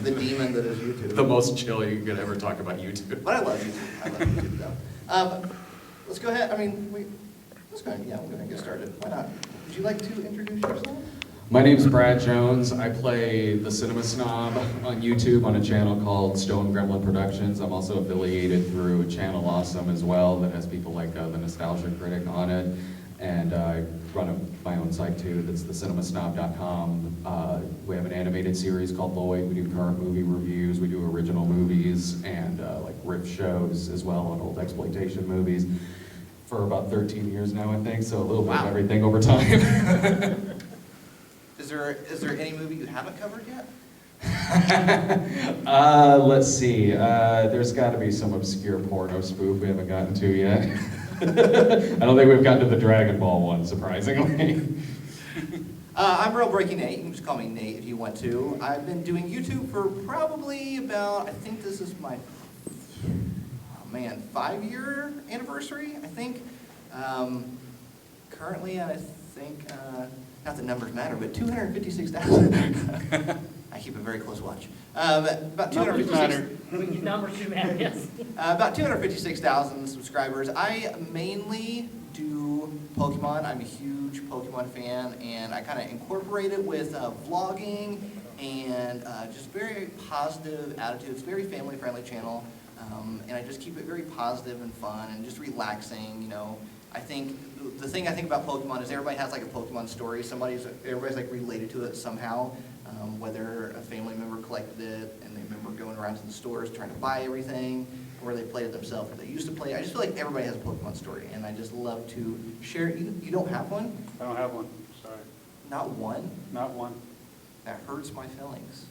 The demon that is YouTube. The most chill you could ever talk about YouTube. But I love YouTube. I love YouTube though. Let's go ahead. I mean, let's go ahead. Yeah, we'll go ahead and get started. Why not? Would you like to introduce yourself? My name's Brad Jones. I play the Cinema Snob on YouTube on a channel called Stone Gremlin Productions. I'm also affiliated through Channel Awesome as well that has people like the Nostalgia Critic on it. And I run my own site too, that's thecinemasnob.com. We have an animated series called Lloyd. We do current movie reviews, we do original movies, and like riff shows as well on old exploitation movies for about 13 years now, I think, so a little bit of everything over time. Is there any movie you haven't covered yet? Let's see. There's got to be some obscure porno spoof we haven't gotten to yet. I don't think we've gotten to the Dragon Ball one, surprisingly. I'm RealBreakingNate. You can just call me Nate if you want to. I've been doing YouTube for probably about, I think this is my, 5-year anniversary, I think. Currently, I think, not that numbers matter, but 256,000. I keep a very close watch. About 256. Numbers do matter, yes. About 256,000 subscribers. I mainly do Pokemon. I'm a huge Pokemon fan, and I kind of incorporate it with vlogging and just very positive attitude. It's a very family-friendly channel, and I just keep it very positive and fun and just relaxing. You know, I think the thing I think about Pokemon is everybody has like a Pokemon story. Everybody's like related to it somehow. Whether a family member collected it and they remember going around to the stores trying to buy everything, or they played it themselves, or they used to play it. I just feel like everybody has a Pokemon story, and I just love to share it. You don't have one? I don't have one, sorry. Not one? Not one. That hurts my feelings.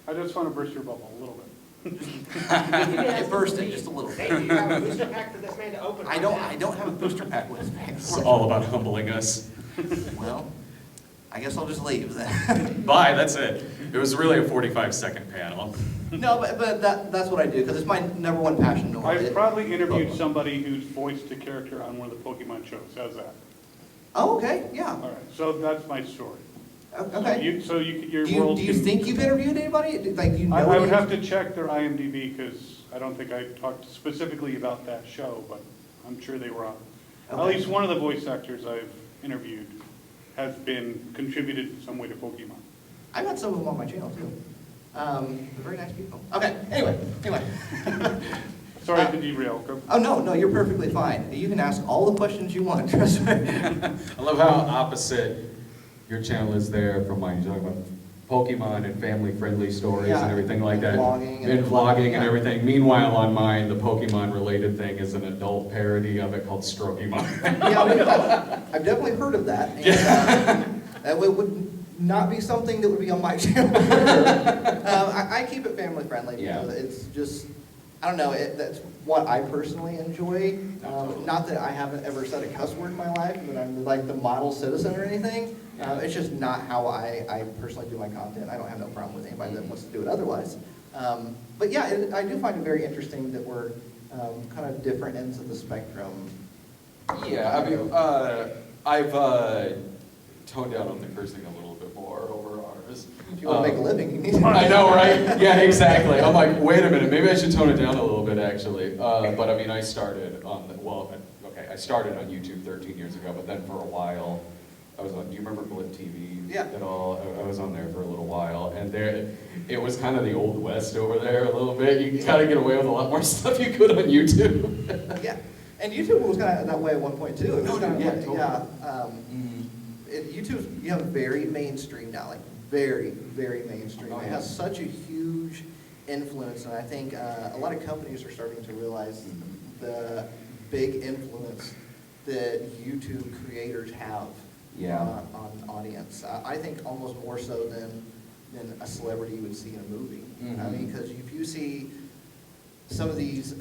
I just want to burst your bubble a little bit. It bursted just a little bit. Hey, you have a booster pack for this man to open. I don't have a booster pack with me. It's all about humbling us. Well, I guess I'll just leave then. Bye, that's it. It was really a 45-second panel. No, but that's what I do, because it's my number one passion. I've probably interviewed somebody who's voiced a character on one of the Pokemon shows. How's that? Oh, okay, yeah. All right, so that's my story. Okay. Your world do you can- think you've interviewed anybody? Like, you know? I would have to check their IMDb because I don't think I talked specifically about that show, but I'm sure they were on. Okay. At least one of the voice actors I've interviewed has contributed in some way to Pokemon. I've got some of them on my channel too. They're very nice people. Okay. Anyway. Sorry to derail. Go. Oh no, you're perfectly fine. You can ask all the questions you want. Trust me. I love how opposite your channel is there from mine. You talk about Pokemon and family-friendly stories and everything like that. And vlogging and everything. Meanwhile, on mine, the Pokemon-related thing is an adult parody of it called Strokemon. Yeah, I've definitely heard of that. And, that would not be something that would be on my channel. I keep it family-friendly because it's just, I don't know, that's what I personally enjoy. Not that I haven't ever said a cuss word in my life, and that I'm like the model citizen or anything. It's just not how I personally do my content. I don't have no problem with anybody that wants to do it otherwise. But yeah, I do find it very interesting that we're kind of different ends of the spectrum. Yeah, I mean, I've toned down on the cursing a little bit more over ours. If you want to make a living, you need to. I know, right? Yeah, exactly. I'm like, wait a minute, maybe I should tone it down a little bit, actually. But I mean, I started on I started on YouTube 13 years ago, but then for a while, I was on, do you remember Blip TV at all? I was on there for a little while, and it was kind of the Old West over there a little bit. You kind of get away with a lot more stuff you could on YouTube. Yeah, and YouTube was kind of that way at one point too. It was kind of YouTube, you have very mainstream now, like very, very mainstream. It has such a huge influence, and I think a lot of companies are starting to realize the big influence that YouTube creators have on audience. I think almost more so than a celebrity you would see in a movie. I mean, because if you see some of these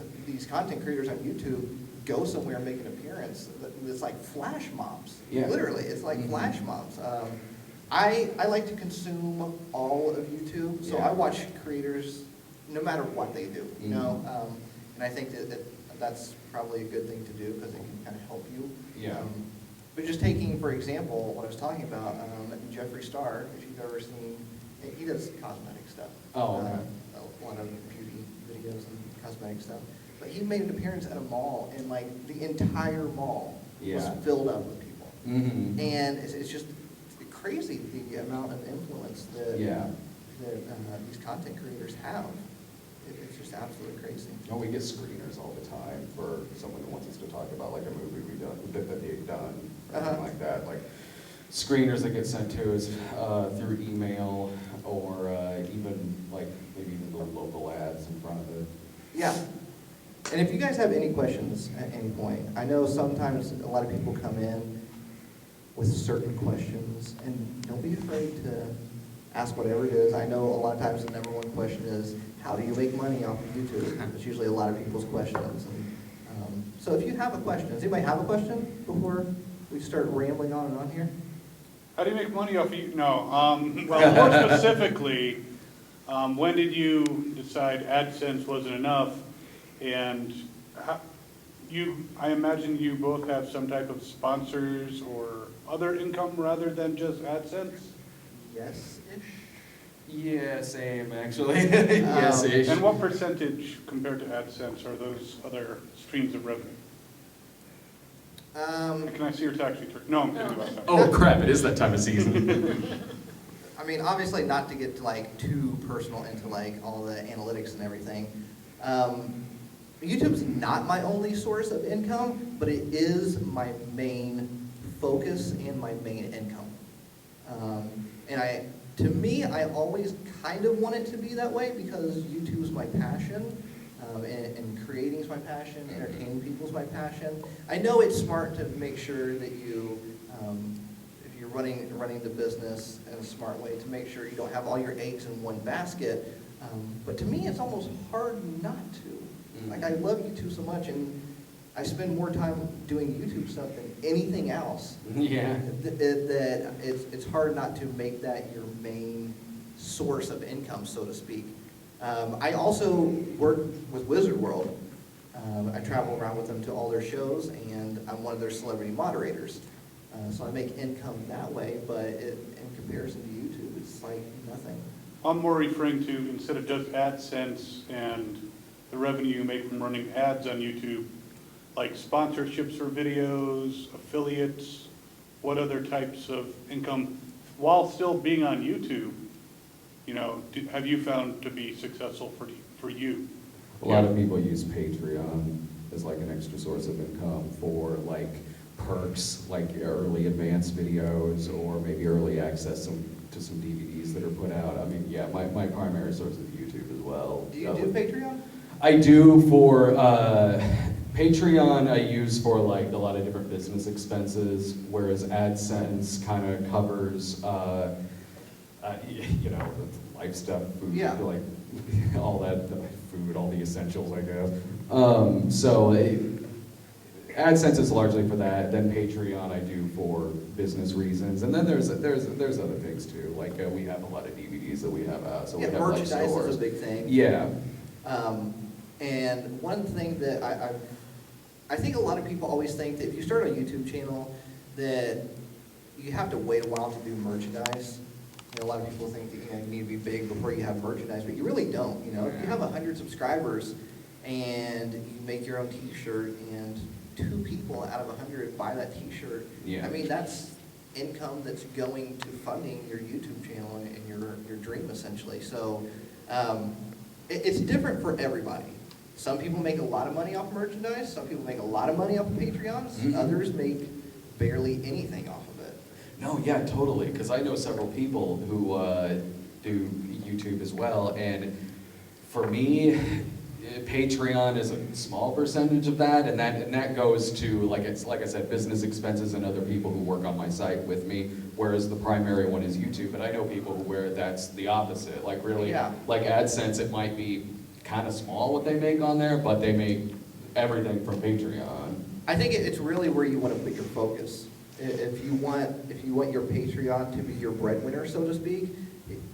content creators on YouTube go somewhere and make an appearance, it's like flash mobs. Literally, it's like flash mobs. I like to consume all of YouTube, so I watch creators no matter what they do. You know, and I think that's probably a good thing to do because it can kind of help you. But just taking, for example, what I was talking about, Jeffree Star, if you've ever seen He does cosmetic stuff. Oh, okay. A lot of beauty videos and cosmetic stuff. But he made an appearance at a mall, and like the entire mall was Yeah. filled up with people. Mm-hmm. And it's just crazy the amount of influence that Yeah. these content creators have. It's just absolutely crazy. Oh, we get screeners all the time for someone who wants us to talk about like a movie that they've done, or something like that. Like screeners that get sent to us through email, or even like maybe even the local ads in front of it. Yeah. And if you guys have any questions at any point, I know sometimes a lot of people come in with certain questions, and don't be afraid to ask whatever it is. I know a lot of times the number one question is, how do you make money off of YouTube? It's usually a lot of people's questions. And, so if you have a question, does anybody have a question before we start rambling on and on here? How do you make money off of you? No. Well, more specifically, when did you decide AdSense wasn't enough? And I imagine you both have some type of sponsors or other income rather than just AdSense? Yes-ish. Yeah, same actually. Yes-ish. And what percentage compared to AdSense are those other streams of revenue? Can I see your tax return? No, I'm kidding about that. Oh crap! It is that time of season. I mean, obviously not to get like too personal into like all the analytics and everything. YouTube's not my only source of income, but it is my main focus and my main income. And to me, I always kind of want it to be that way because YouTube's my passion, and creating is my passion, entertaining people is my passion. I know it's smart to make sure that you, if you're running the business in a smart way, to make sure you don't have all your eggs in one basket. But to me, it's almost hard not to. Like, I love YouTube so much, and I spend more time doing YouTube stuff than anything else. Yeah. That it's hard not to make that your main source of income, so to speak. I also work with Wizard World. I travel around with them to all their shows, and I'm one of their celebrity moderators. So I make income that way, but in comparison to YouTube, it's like nothing. I'm more referring to, instead of just AdSense and the revenue you make from running ads on YouTube, like sponsorships for videos, affiliates, what other types of income, while still being on YouTube, have you found to be successful for you? A lot of people use Patreon as like an extra source of income for like perks, like early advanced videos, or maybe early access to some DVDs that are put out. I mean, yeah, my primary source is YouTube as well. Do you do Patreon? I do for Patreon. I use for like a lot of different business expenses, whereas AdSense kind of covers, life stuff, food, Yeah. like all that food, all the essentials, I guess. AdSense is largely for that. Then Patreon I do for business reasons, and then there's other things too. Like we have a lot of DVDs that we have out, so we have like merchandise stores. is a big thing. Yeah. And one thing that I think a lot of people always think that if you start a YouTube channel that you have to wait a while to do merchandise. A lot of people think that you need to be big before you have merchandise, but you really don't. If you have 100 subscribers and you make your own T-shirt and 2 people out of 100 buy that T-shirt, Yeah. I mean that's income that's going to funding your YouTube channel and your dream essentially. So it's different for everybody. Some people make a lot of money off merchandise. Some people make a lot of money off of Patreons. Mm-hmm. Others make barely anything off of it. No, yeah, totally. Because I know several people who do YouTube as well, and for me, Patreon is a small percentage of that, and that goes to like I said, business expenses and other people who work on my site with me. Whereas the primary one is YouTube, and I know people where that's the opposite. Like really, like AdSense, it might be kind of small what they make on there, but they make everything from Patreon. I think it's really where you want to put your focus. If you want your Patreon to be your breadwinner, so to speak,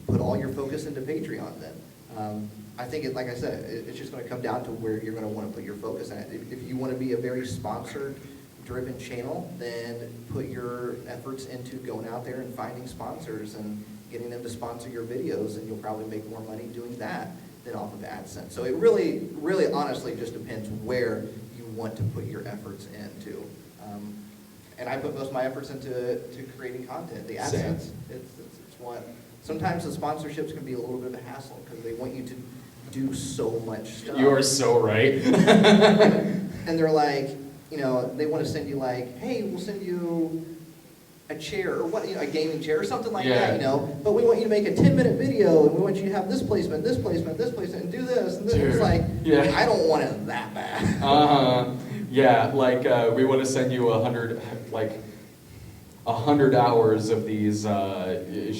put all your focus into Patreon then. I think, like I said, it's just going to come down to where you're going to want to put your focus at. If you want to be a very sponsored-driven channel, then put your efforts into going out there and finding sponsors and getting them to sponsor your videos, and you'll probably make more money doing that than off of AdSense. So it really, really honestly just depends where you want to put your efforts into. And I put most of my efforts into creating content. The AdSense, it's what, sometimes the sponsorships can be a little bit of a hassle because they want you to do so much stuff. You are so right. And they're like, you know, they want to send you like, hey, we'll send you a chair or what, you know, a gaming chair or something like that, you know, but we want you to make a 10-minute video and we want you to have this placement, this placement, this placement, and do this, and this. Dude, It's like, yeah. I don't want it that bad. Yeah, like we want to send you 100 hours of these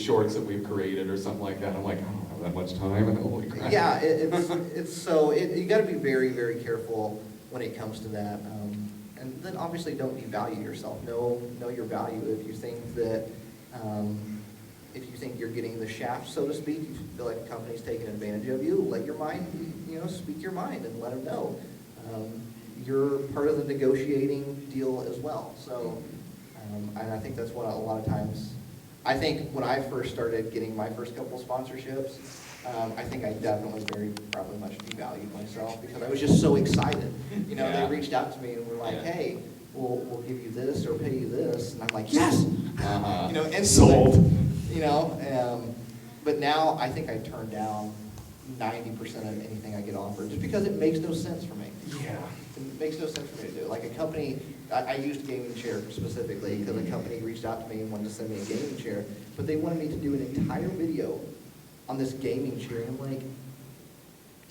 shorts that we've created or something like that. I'm like, I don't have that much time. Holy crap. Yeah, you got to be very, very careful when it comes to that. And then obviously don't devalue yourself. Know your value. If you think that, you're getting the shaft, so to speak, you feel like a company's taking advantage of you, let your mind, speak your mind and let them know. You're part of the negotiating deal as well. So, and I think that's what a lot of times, I think when I first started getting my first couple of sponsorships, I think I definitely probably much devalued myself because I was just so excited. Yeah. They reached out to me and were like, Yeah. hey, we'll give you this or pay you this. And I'm like, yes! And Sold. But now I think I turn down 90% of anything I get offered just because it makes no sense for me. Yeah. It makes no sense for me to do. Like a company, I used gaming chair specifically because a company reached out to me and wanted to send me a gaming chair, but they wanted me to do an entire video on this gaming chair. And I'm like,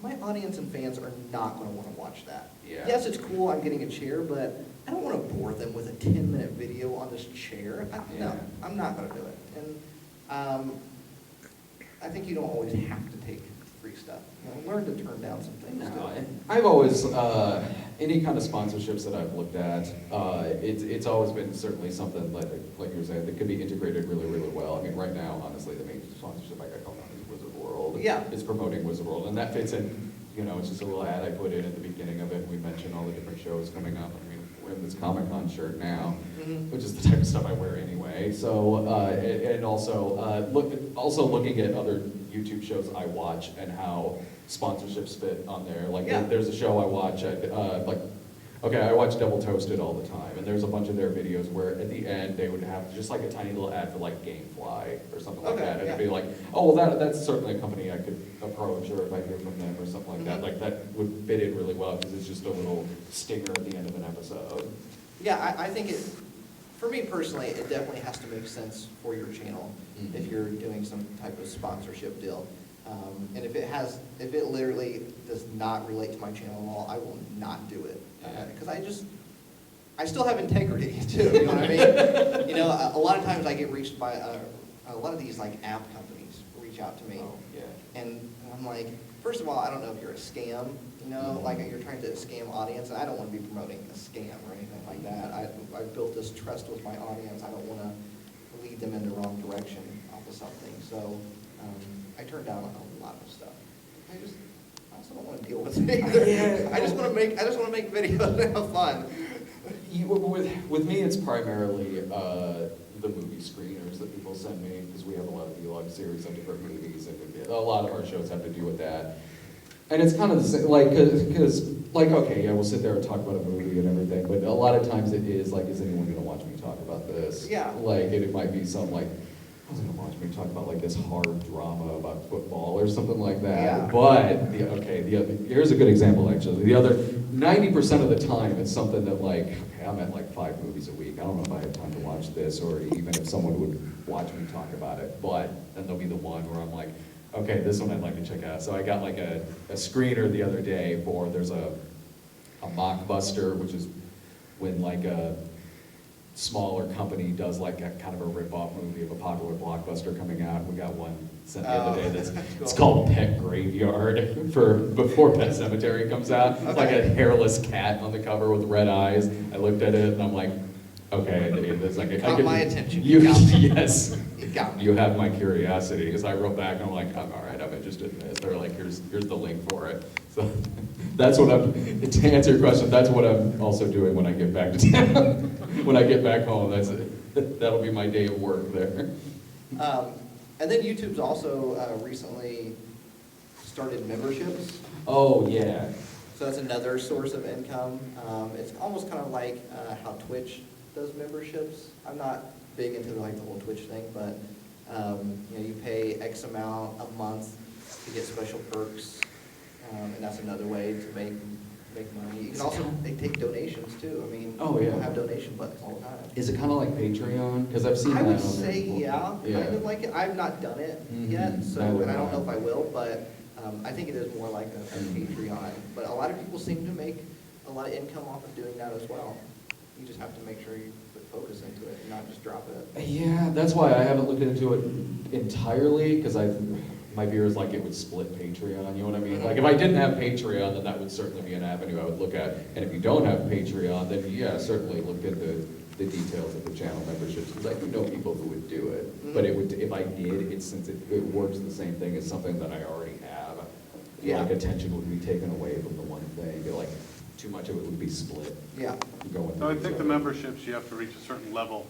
my audience and fans are not going to want to watch that. Yeah. Yes, it's cool I'm getting a chair, but I don't want to bore them with a 10-minute video on this chair. No, I'm not going to do it. And I think you don't always have to take free stuff. Learn to turn down some things. No, I've always, any kind of sponsorships that I've looked at, it's always been certainly something like you were saying, that could be integrated really, really well. I mean, right now, honestly, the main sponsorship I got going on is Wizard World. Yeah. It's promoting Wizard World, and that fits in, it's just a little ad I put in at the beginning of it. We mentioned all the different shows coming up. I mean, we're in this Comic-Con shirt now, which is the type of stuff I wear anyway. So, and also looking at other YouTube shows I watch and how sponsorships fit on there. Like there's a show I watch, I watch Double Toasted all the time, and there's a bunch of their videos where at the end they would have just like a tiny little ad for like Gamefly or something like that, and it'd be like, oh well, that's certainly a company I could approach, or if I hear from them or something like that, like that would fit in really well because it's just a little stinger at the end of an episode. Yeah, I think for me personally, it definitely has to make sense for your channel if you're doing some type of sponsorship deal. And if it literally does not relate to my channel at all, I will not do it. Because I still have integrity too, you know what I mean? A lot of times I get reached by, a lot of these like app companies reach out to me. Oh, yeah. And I'm like, first of all, I don't know if you're a scam, like you're trying to scam audience, and I don't want to be promoting a scam or anything like that. I've built this trust with my audience. I don't want to lead them in the wrong direction off of something. So I turn down a lot of stuff. I also don't want to deal with it either. Yeah. I just want to make videos and have fun. With me, it's primarily the movie screeners that people send me, because we have a lot of vlog series on different movies, and a lot of our shows have to do with that. And it's kind of the same, we'll sit there and talk about a movie and everything, but a lot of times it is like, is anyone going to watch me talk about this? Yeah. And it might be some I was going to watch me talk about this hard drama about football or something like that. Yeah. But here's a good example actually. The other 90% of the time, it's something that I'm at 5 movies a week. I don't know if I have time to watch this, or even if someone would watch me talk about it. But then there'll be the one where I'm like, okay, this one I'd like to check out. So I got a screener the other day there's a mockbuster, which is when a smaller company does a kind of a rip-off movie of a popular blockbuster coming out. We got one sent the other day it's called Pet Graveyard before Pet Cemetery comes out. It's like a hairless cat on the cover with red eyes. I looked at it and I'm like, okay, it's Caught my attention. Yes. You got me. You have my curiosity, because I wrote back and I'm like, all right, I'm interested in this. They're like, here's the link for it. So that's what to answer your question, that's what I'm also doing when I get back to town. When I get back home, that'll be my day of work there. And then YouTube's also recently started memberships. Oh, yeah. So that's another source of income. It's almost kind of like how Twitch does memberships. I'm not big into the whole Twitch thing, but you pay X amount a month to get special perks, and that's another way to make money. You can also take donations too. I mean, Oh, yeah. people have donation buttons all the time. Is it kind of like Patreon? Because I've seen I that would on there say, before. yeah, kind of like it. I've not done it Mhm. yet, so, Neither and I don't have know I. if I will, but I think it is more like a Patreon. But a lot of people seem to make a lot of income off of doing that as well. You just have to make sure you put focus into it and not just drop it. Yeah, that's why I haven't looked into it entirely, because my fear is like it would split Patreon, you know what I mean? Like if I didn't have Patreon, then that would certainly be an avenue I would look at. And if you don't have Patreon, then yeah, certainly look at the details of the channel memberships, because I do know people who would do it. But it would, if I did, since it works the same thing as something that I already have, Yeah. like attention would be taken away from the one thing, like too much of it would be split. Yeah. Going So I through think each the other. memberships, you have to reach a certain level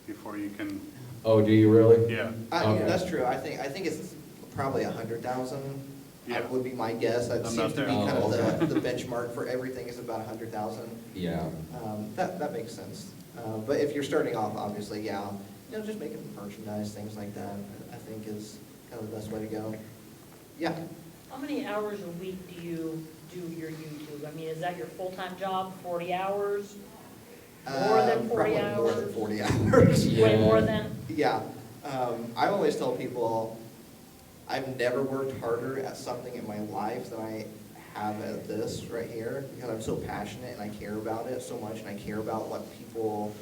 before you can, Oh, do you really? yeah. Okay. That's true. I think it's probably 100,000. Yeah. Would be my guess. That I'm seems not to be there. kind Oh, of okay. the benchmark for everything is about 100,000. Yeah. That makes sense. But if you're starting off, obviously, yeah, just making merchandise, things like that, I think is kind of the best way to go. Yeah. How many hours a week do you do your YouTube? I mean, is that your full-time job, 40 hours? More than 40 Probably more hours? than 40 hours. Yeah. Way more than? Yeah. I always tell people, I've never worked harder at something in my life than I have at this right here, because I'm so passionate and I care about it so much, and I care about what people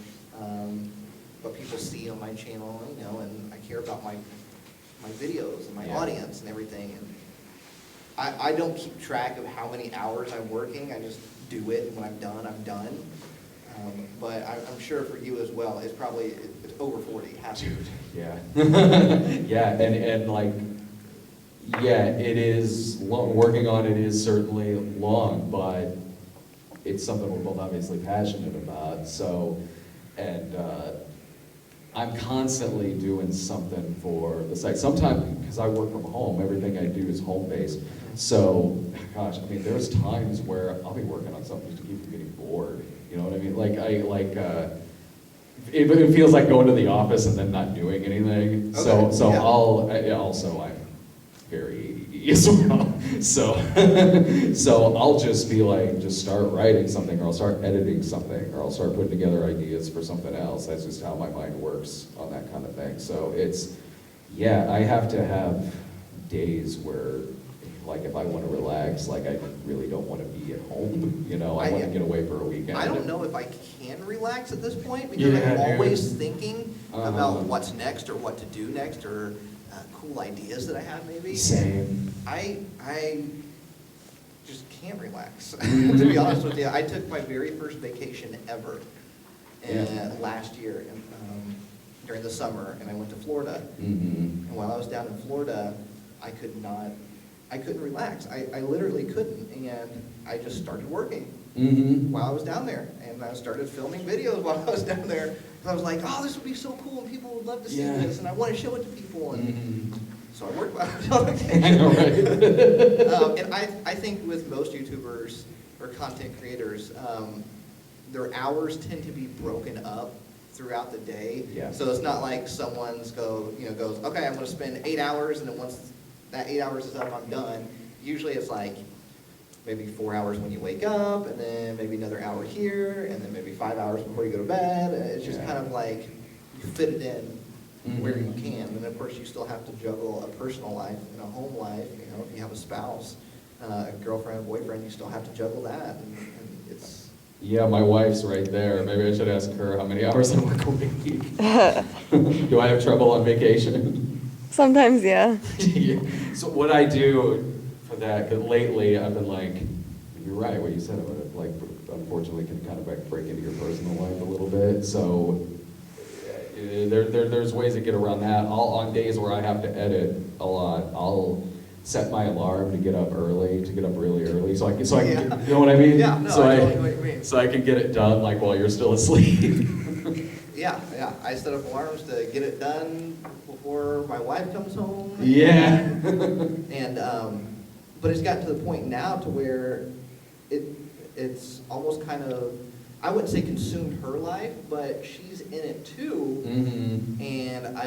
see on my channel, and I care about my videos and my Yeah. audience and everything. And I don't keep track of how many hours I'm working. I just do it, and when I'm done, I'm done. But I'm sure for you as well, it's over 40. It has to be. Yeah. Yeah, and like, yeah, it is, working on it is certainly long, but it's something we're both obviously passionate about, so, and I'm constantly doing something for the site. Sometimes, because I work from home, everything I do is home-based, so, gosh, I mean, there's times where I'll be working on something just to keep from getting bored, you know what I mean? It feels like going to the office and then not doing anything. Okay, So yeah. I'm very ADD as well. So I'll just be like, just start writing something, or I'll start editing something, or I'll start putting together ideas for something else. That's just how my mind works on that kind of thing. So yeah, I have to have days where, like, if I want to relax, like, I really don't want to be at home, I want to get away for a weekend. I don't know if I can relax at this point, because Yeah, I'm dude. always thinking about Uh-huh. what's next, or what to do next, or cool ideas that I have maybe. Same. I just can't relax, to be honest with you. I took my very first vacation ever last year during the summer, and I went to Florida. Mm-hmm. And while I was down in Florida, I couldn't relax. I literally couldn't, and I just started working Mm-hmm. while I was down there, and I started filming videos while I was down there. And I was like, oh, this would be so cool, and people would love to see Yeah. this, and I want to show it to people. And Mm-hmm. so I worked while I was on vacation. I know, right? And I think with most YouTubers or content creators, their hours tend to be broken up throughout the day. Yeah. So it's not like someone's goes, okay, I'm going to spend 8 hours, and then once that 8 hours is up, I'm done. Usually it's like maybe 4 hours when you wake up, and then maybe another hour here, and then maybe 5 hours before you go to bed. It's just Yeah. kind of like you fit it in where you Mhm. can. And of course, you still have to juggle a personal life and a home life. If you have a spouse, a girlfriend, boyfriend, you still have to juggle that. And it's Yeah, my wife's right there. Maybe I should ask her how many hours I work a week. Do I have trouble on vacation? Sometimes, yeah. Yeah. So what I do for that, because lately I've been like, you're right, what you said about it, like, unfortunately can kind of like break into your personal life a little bit. So there's ways to get around that. On days where I have to edit a lot, I'll set my alarm to get up early, to get up really early, so I can, Yeah. you know what I mean? Yeah, no, So I totally know what you mean. So I can get it done like while you're still asleep. yeah. I set up alarms to get it done before my wife comes home. Yeah. And, but it's gotten to the point now to where it's almost kind of, I wouldn't say consumed her life, but she's in it too. Mm-hmm. And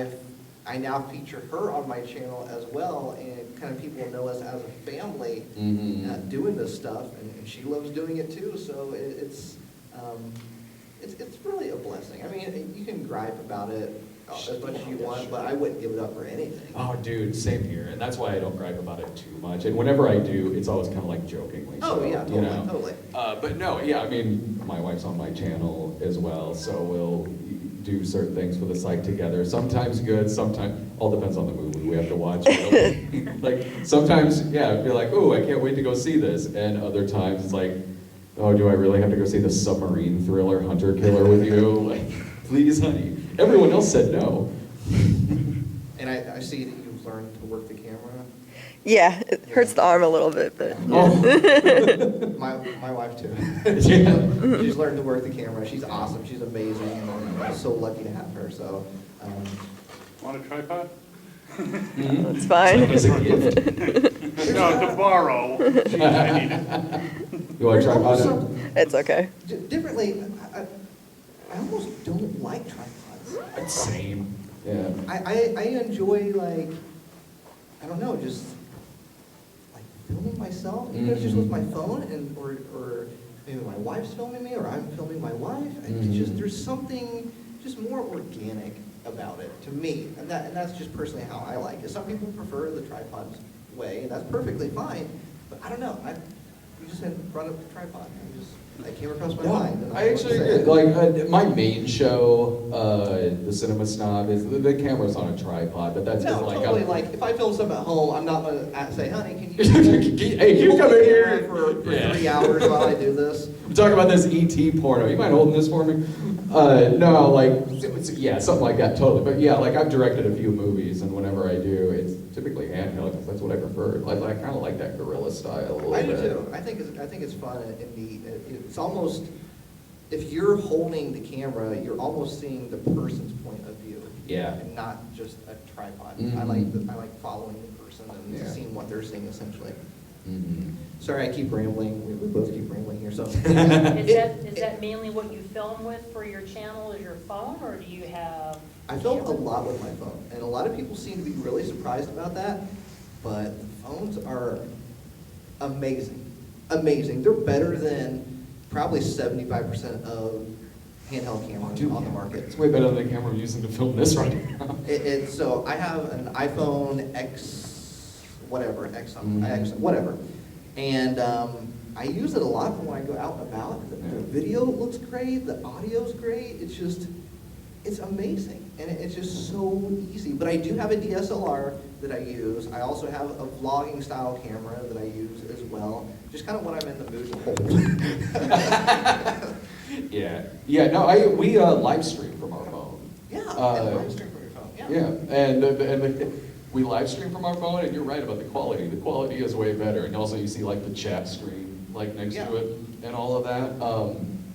I now feature her on my channel as well, and kind of people know us as a family doing this stuff, and she loves doing it too. So it's really a blessing. I mean, you can gripe about it as much as you want, but I wouldn't give it up for anything. Oh, dude, same here, and that's why I don't gripe about it too much. And whenever I do, it's always kind of like jokingly. Oh, so, yeah, you totally, know. totally. But no, yeah, I mean, my wife's on my channel as well, so we'll do certain things for the site together. Sometimes good, sometimes, all depends on the movie we have to watch. You know? Like, sometimes, yeah, I'd be like, oh, I can't wait to go see this. And other times, it's like, oh, do I really have to go see the submarine thriller Hunter Killer with you? Like, please, honey. Everyone else said no. And I see that you've learned to work the camera. Yeah, it hurts the arm a little bit, but My wife too. Yeah. She's learned to work the camera. She's awesome. She's amazing. And I'm so lucky to have her. So, Want a tripod? it's fine. As a gift. No, to borrow. Jeez, I need it. You want to try almost it? some- It's okay. differently, I almost don't like tripods. Same. Yeah. I enjoy, like, I don't know, just like filming myself, even if it's just with my phone, and or maybe my wife's filming me, or I'm filming my wife. It's just, there's something just more organic about it to me, and that's just personally how I like it. Some people prefer the tripod way, and that's perfectly fine. But I don't know. You just had brought up the tripod. I came across my mind. And I actually agree. Like my main show, the Cinema Snob, is the camera's on a tripod, but that's No, just like totally. Like if I film something at home, I'm not gonna say, "Honey, can you Hey, you hold come the in camera here for Yeah. 3 hours while I do this?" I'm talking about this ET porno. You mind holding this for me? No, like, yeah, something like that, totally. But yeah, like I've directed a few movies, and whenever I do, it's typically handheld because that's what I prefer. Like I kind of like that guerrilla style a little I do bit. too. I think it's fun and neat. It's almost, if you're holding the camera, you're almost seeing the person's point of view. Yeah. And not just a tripod. Mhm. I like following the person and Yeah. seeing what they're seeing essentially. Mhm. Sorry, I keep rambling. We both keep rambling here. So. Is that mainly what you film with for your channel, is your phone, or do you have? I film a lot with my phone, and a lot of people seem to be really surprised about that, but the phones are amazing. Amazing. They're better than probably 75% of handheld cameras on the market. It's way better than the camera I'm using to film this right now. So I have an iPhone X, whatever, X, Mhm. X, whatever. And I use it a lot when I go out and about. The video looks great, the audio's great. It's amazing. And it's just so easy. But I do have a DSLR that I use. I also have a vlogging style camera that I use as well. Just kind of when I'm in the mood to hold. Yeah. No, we live stream from our phone. Yeah, and live stream from your phone. Yeah, and we live stream from our phone, and you're right about the quality. The quality is way better, and also you see like the chat screen like next to it and all of that.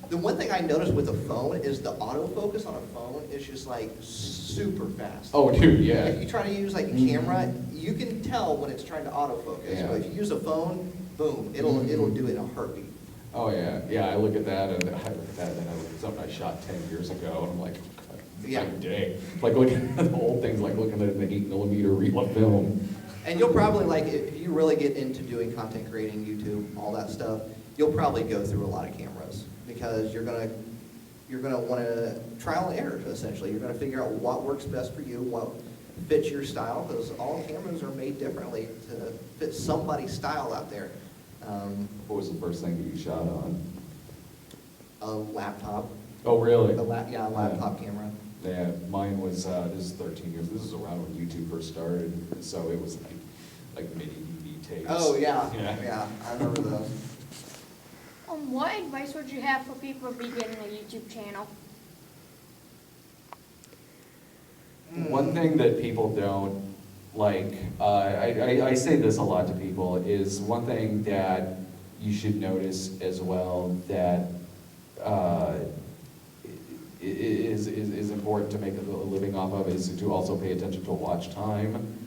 The one thing I noticed with a phone is the autofocus on a phone is just like super fast. Oh, dude, yeah. If you try to use like a camera, you can tell when it's trying to autofocus. Yeah. But if you use a phone, boom, it'll do it in a heartbeat. Oh yeah. I look at that, and I look at something I shot 10 years ago, and I'm like, Yeah. day. Like looking at the old things, like looking at an 8mm reel of film. And you'll probably like, if you really get into doing content creating, YouTube, all that stuff, you'll probably go through a lot of cameras because you're gonna want to trial and error essentially. You're gonna figure out what works best for you, what fits your style, because all cameras are made differently to fit somebody's style out there. What was the first thing that you shot on? A laptop. Oh, really? A laptop camera. Yeah, mine was, this is 13 years, this is around when YouTube first started, so it was like mini DV tapes. Oh, yeah, Yeah. I remember those. What advice would you have for people beginning a YouTube channel? One thing that people don't like, I say this a lot to people, is one thing that you should notice as well, that is important to make a living off of, is to also pay attention to watch time.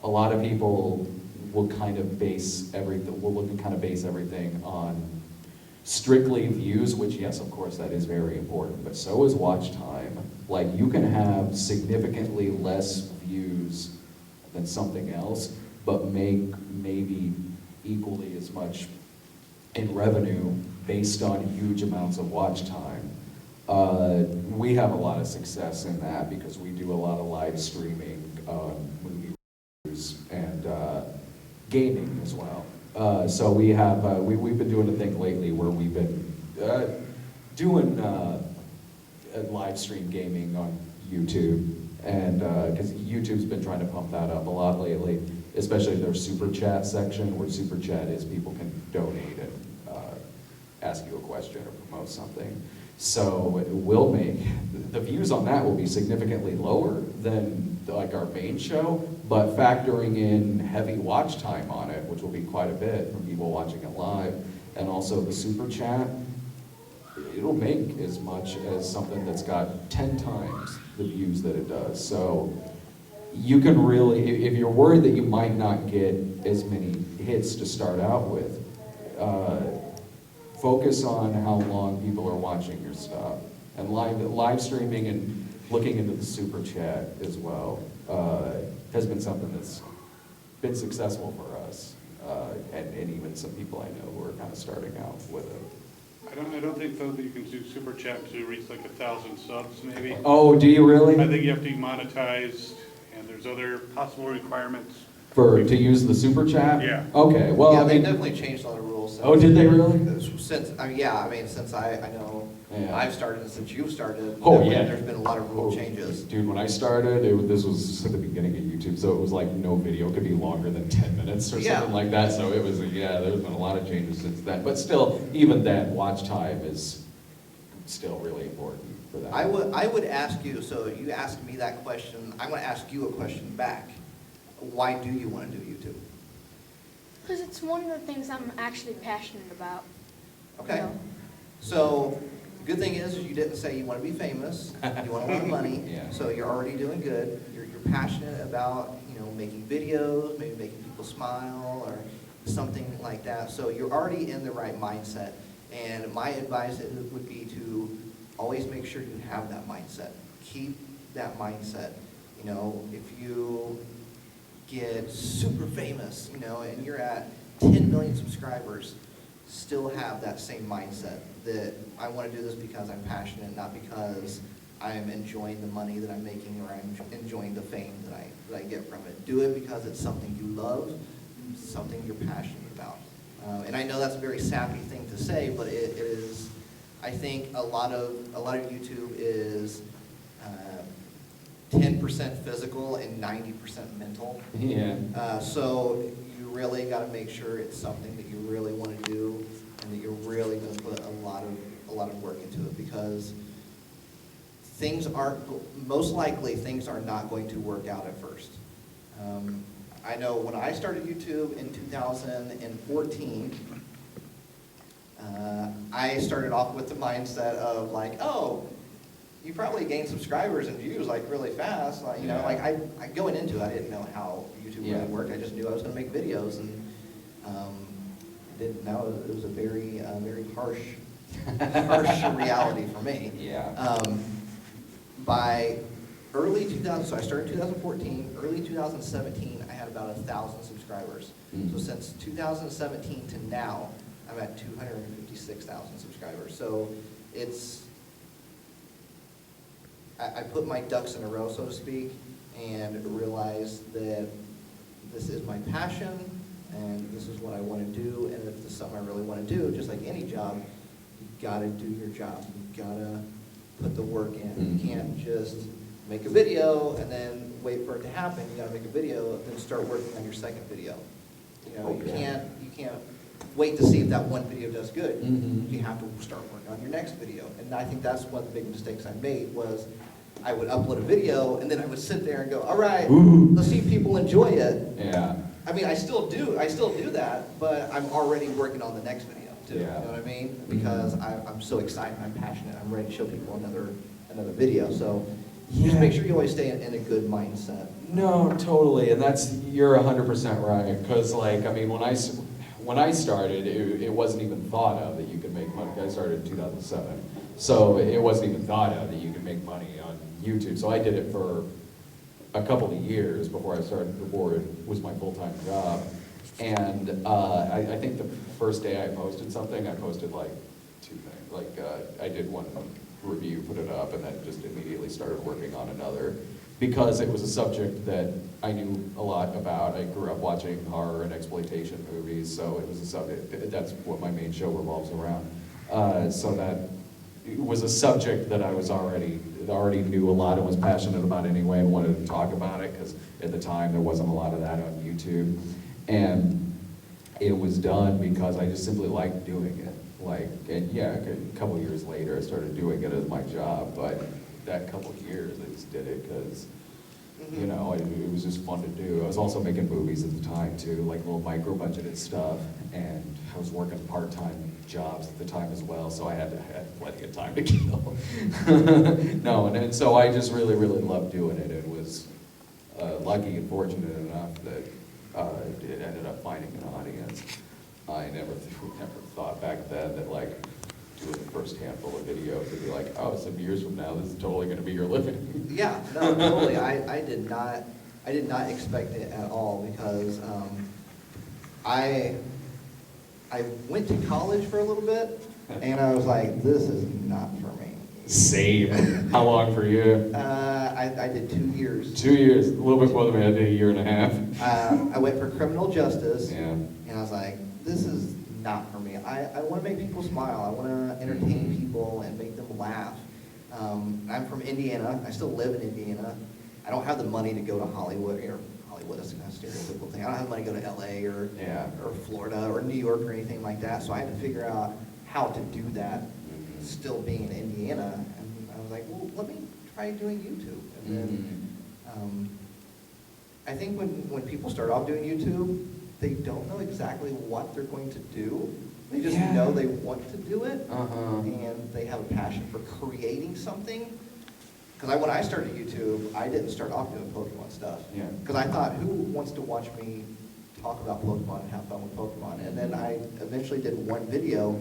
A lot of people will kind of base everything on strictly views, which yes, of course, that is very important, but so is watch time. Like, you can have significantly less views than something else, but make maybe equally as much in revenue based on huge amounts of watch time. We have a lot of success in that because we do a lot of live streaming, movie reviews, and gaming as well. So we have, we've been doing a thing lately where we've been doing a live stream gaming on YouTube, and because YouTube's been trying to pump that up a lot lately, especially their super chat section, where super chat is people can donate and ask you a question or promote something. So we'll make, the views on that will be significantly lower than like our main show, but factoring in heavy watch time on it, which will be quite a bit from people watching it live, and also the super chat, it'll make as much as something that's got 10 times the views that it does. So you can really, if you're worried that you might not get as many hits to start out with, focus on how long people are watching your stuff. And live streaming and looking into the super chat as well has been something that's been successful for us, and even some people I know who are kind of starting out with it. I don't think though that you can do super chat to reach like 1,000 subs maybe. Oh, do you really? I think you have to be monetized, and there's other possible requirements. To use the super chat? Yeah. Okay, well, Yeah, I they mean, definitely changed a lot of rules. Since, oh, did they really? Since, since I know Yeah. I've started and since you've started, Oh, definitely yeah. there's been a lot of rule changes. Dude, when I started, this was at the beginning of YouTube, so it was like no video could be longer than 10 minutes or Yeah. something like that. So it was, yeah, there's been a lot of changes since then. But still, even then, watch time is still really important for that. I would ask you, so you asked me that question, I'm gonna ask you a question back. Why do you wanna do YouTube? Because it's one of the things I'm actually passionate about. Okay. You know? So, the good thing is you didn't say you want to be famous, you want a lot of money, Yeah. so you're already doing good. You're passionate about, making videos, maybe making people smile or something like that. So you're already in the right mindset. And my advice would be to always make sure you have that mindset. Keep that mindset. If you get super famous, and you're at 10 million subscribers, still have that same mindset that I want to do this because I'm passionate, not because I'm enjoying the money that I'm making or I'm enjoying the fame that I get from it. Do it because it's something you love, something you're passionate about. And I know that's a very sappy thing to say, but it is. I think a lot of YouTube is 10% physical and 90% mental. Yeah. So you really got to make sure it's something that you really want to do and that you're really going to put a lot of work into it, because most likely things are not going to work out at first. I know when I started YouTube in 2014, I started off with the mindset of like, oh, you probably gain subscribers and views like really fast. Like, Yeah. like I going into it, I didn't know how YouTube Yeah. really worked. I just knew I was going to make videos, and didn't know it was a very harsh reality for me. Yeah. By early 2000, so I started in 2014. Early 2017, I had about 1,000 subscribers. Mm. So since 2017 to now, I'm at 256,000 subscribers. So it's, I put my ducks in a row, so to speak, and realized that this is my passion, and this is what I want to do, and if this is something I really want to do, just like any job, you got to do your job. You got to put the work in. You can't just make a video and then wait for it to happen. You got to make a video and then start working on your second video. You can't wait to see if that one video does good. Mhm. You have to start working on your next video. And I think that's one of the big mistakes I made was I would upload a video and then I would sit there and go, all right, Ooh. let's see if people enjoy it. Yeah. I mean, I still do that, but I'm already working on the next video too. Yeah. You know what I mean? Because I'm so excited, I'm passionate, I'm ready to show people another another video. So just Yeah. make sure you always stay in a good mindset. No, totally, and you're 100% right, because like, I mean, when I started, it wasn't even thought of that you could make money. I started in 2007, so it wasn't even thought of that you could make money on YouTube. So I did it for a couple of years before it was my full-time job. And I think the first day I posted something, I posted like 2 things. Like I did one review, put it up, and then just immediately started working on another, because it was a subject that I knew a lot about. I grew up watching horror and exploitation movies, so it was a subject, that's what my main show revolves around. So that it was a subject that I was already knew a lot and was passionate about anyway, and wanted to talk about it, because at the time there wasn't a lot of that on YouTube. And it was done because I just simply liked doing it. And yeah, a couple years later I started doing it as my job, but that couple of years I just did it because, you know, it was just fun to do. I was also making movies at the time too, like little micro-budgeted stuff, and I was working part-time jobs at the time as well, so I had plenty of time to kill. No, and so I just really, really loved doing it. It was lucky and fortunate enough that it ended up finding an audience. I never thought back then that like doing the first handful of videos would be like, oh, some years from now, this is totally going to be your living. Yeah, no, totally. I did not expect it at all, because I went to college for a little bit, and I was like, this is not for me. Same. How long for you? I did 2 years. 2 years, a little bit more than me. I did a year and a half. I went for criminal justice, Yeah. and I was like, this is not for me. I want to make people smile. I want to entertain people and make them laugh. I'm from Indiana. I still live in Indiana. I don't have the money to go to Hollywood. Hollywood is kind of a stereotypical thing. I don't have the money to go to LA or Florida or New York or anything like that. So I had to figure out how to do that, still being in Indiana. And I was like, well, let me try doing YouTube. And then I think when people start off doing YouTube, they don't know exactly what they're going to do. They just know they want to do it, and they have a passion for creating something. Because when I started YouTube, I didn't start off doing Pokemon stuff. Because I thought, who wants to watch me talk about Pokemon and have fun with Pokemon? And then I eventually did one video,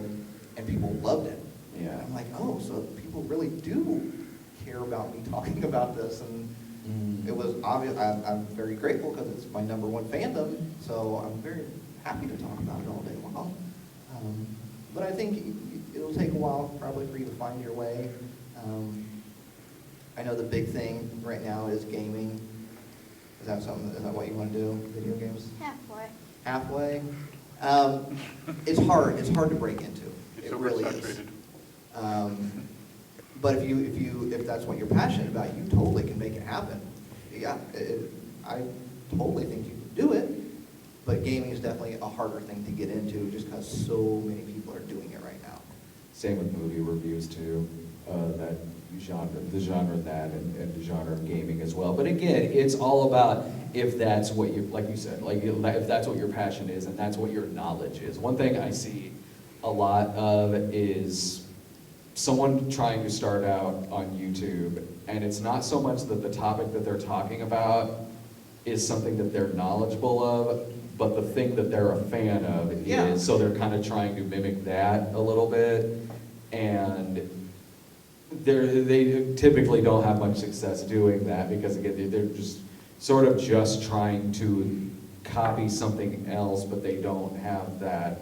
and people loved it. Yeah. I'm like, oh, so people really do care about me talking about this. And it was obvious. I'm very grateful because it's my #1 fandom, so I'm very happy to talk about it all day long. But I think it'll take a while probably for you to find your way. I know the big thing right now is gaming. Is that what you want to do? Video games? Halfway. Halfway? It's hard to break into. It's It really is. oversaturated. But if that's what you're passionate about, you totally can make it happen. Yeah, I totally think you can do it, but gaming is definitely a harder thing to get into just because so many people are doing it right now. Same with movie reviews too. The genre of that and the genre of gaming as well. But again, it's all about if that's what you, like you said, like if that's what your passion is and that's what your knowledge is. One thing I see a lot of is someone trying to start out on YouTube, and it's not so much that the topic that they're talking about is something that they're knowledgeable of, but the thing that they're a fan of is, so they're kind of trying to mimic that a little bit, and they typically don't have much success doing that because again, they're just sort of just trying to copy something else, but they don't have that,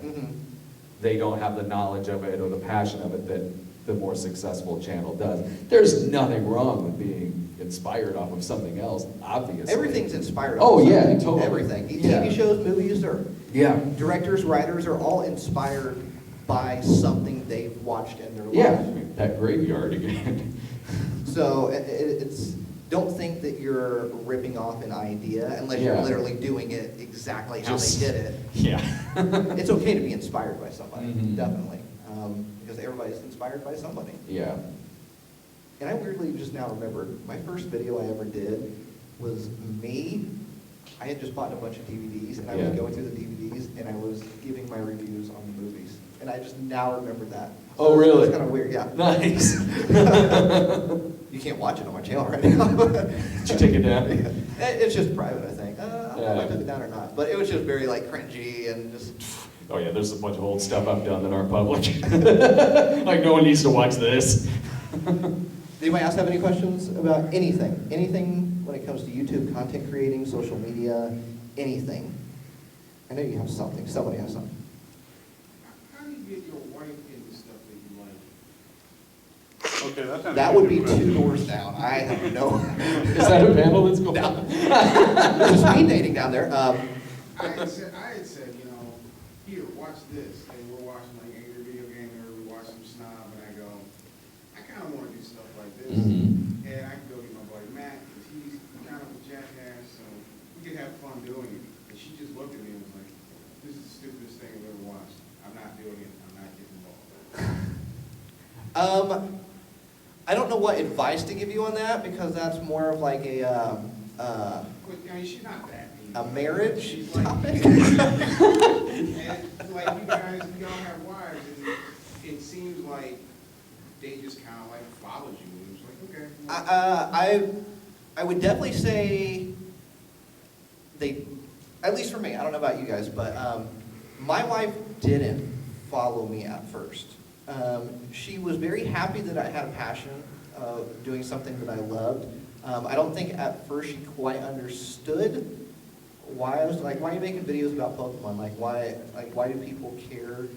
they don't have the knowledge of it or the passion of it that the more successful channel does. There's nothing wrong with being inspired off of something else, obviously. Everything's inspired. Oh off yeah, something. totally. Everything. Yeah. TV shows, movies, or directors, writers are all inspired by something they've watched in their life. Yeah, that graveyard again. So don't think that you're ripping off an idea unless you're literally doing it exactly how they did it. Yeah. It's okay to be inspired by somebody, definitely, because everybody's inspired by somebody. Yeah. And I weirdly just now remembered, my first video I ever did was me. I had just bought a bunch of DVDs, and I was going through the DVDs, and I was giving my reviews on the movies. And I just now remember that. Oh, really? It's kind of weird, yeah. Nice. You can't watch it on my channel right now. Did you take it down? It's just private, I think. I don't know if I Yeah. took it down or not, but it was just very like cringy and just. Oh yeah, there's a bunch of old stuff I've done that aren't public. Like no one needs to watch this. Anybody else have any questions about anything? Anything when it comes to YouTube, content creating, social media, anything? I know you have something. Somebody has something. How do you get your wife into stuff that you like? Okay, that's not. That would be 2 doors down. I have no. Is that a panel that's going on? There's speed dating down there. I had said, you know, here, watch this, and we're watching like Angry Video Gamer, we watch some Snob, and I go, I kind of want to do stuff like this, Mhm. and I can go get my buddy Matt, because he's kind of a jackass, so we could have fun doing it. And she just looked at me and was like, this is the stupidest thing I've ever watched. I'm not doing it. I'm not getting involved. I don't know what advice to give you on that because that's more of like But, I mean, she's not that mean. a marriage She's like, topic. and like you guys, we all have wives, and it seems like they just kind of like followed you, and it was like, okay. well, I would definitely say they, at least for me, I don't know about you guys, but my wife didn't follow me at first. She was very happy that I had a passion of doing something that I loved. I don't think at first she quite understood why I was like, why are you making videos about Pokemon? Like why do people care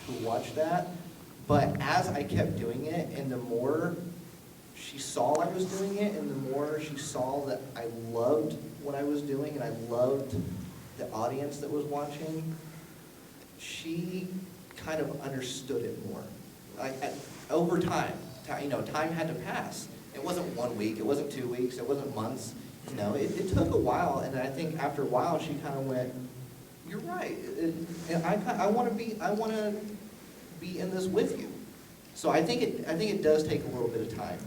to watch that? But as I kept doing it, and the more she saw I was doing it, and the more she saw that I loved what I was doing, and I loved the audience that was watching, she kind of understood it more. Over time, time had to pass. It wasn't 1 week, it wasn't 2 weeks, it wasn't months. It took a while, and I think after a while she kind of went, "You're right. And I want to be in this with you." So I think it does take a little bit of time.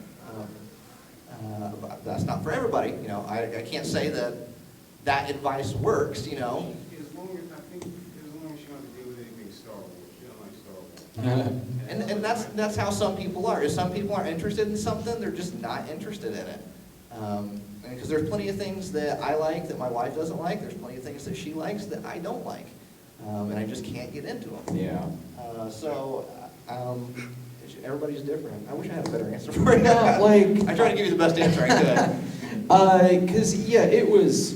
But that's not for everybody. I can't say that advice works. As long as she don't have to deal with anything Star Wars, she don't like Star Wars. And that's how some people are. If some people aren't interested in something, they're just not interested in it. Because there's plenty of things that I like that my wife doesn't like. There's plenty of things that she likes that I don't like. And I just can't get into them. Yeah. Everybody's different. I wish I had a better answer for you. Yeah, like I try to give you the best answer I could. Because yeah, it was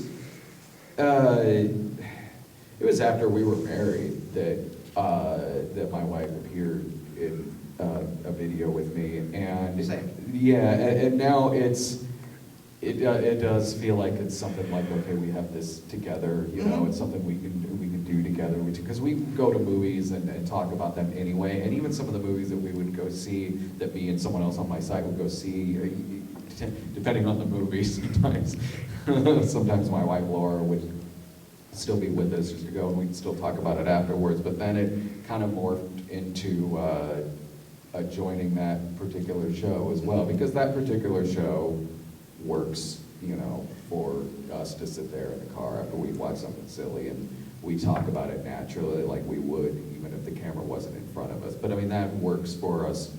after we were married that my wife appeared in a video with me, and Same. yeah, and now it does feel like it's something like, okay, we have this together, Mhm. it's something we can do together, because we go to movies and talk about them anyway, and even some of the movies that we would go see, that me and someone else on my site would go see, depending on the movie sometimes. Sometimes my wife Laura would still be with us just to go, and we'd still talk about it afterwards, but then it kind of morphed into joining that particular show as well, because that particular show works, for us to sit there in the car after we watch something silly and we talk about it naturally like we would even if the camera wasn't in front of us. But I mean, that works for us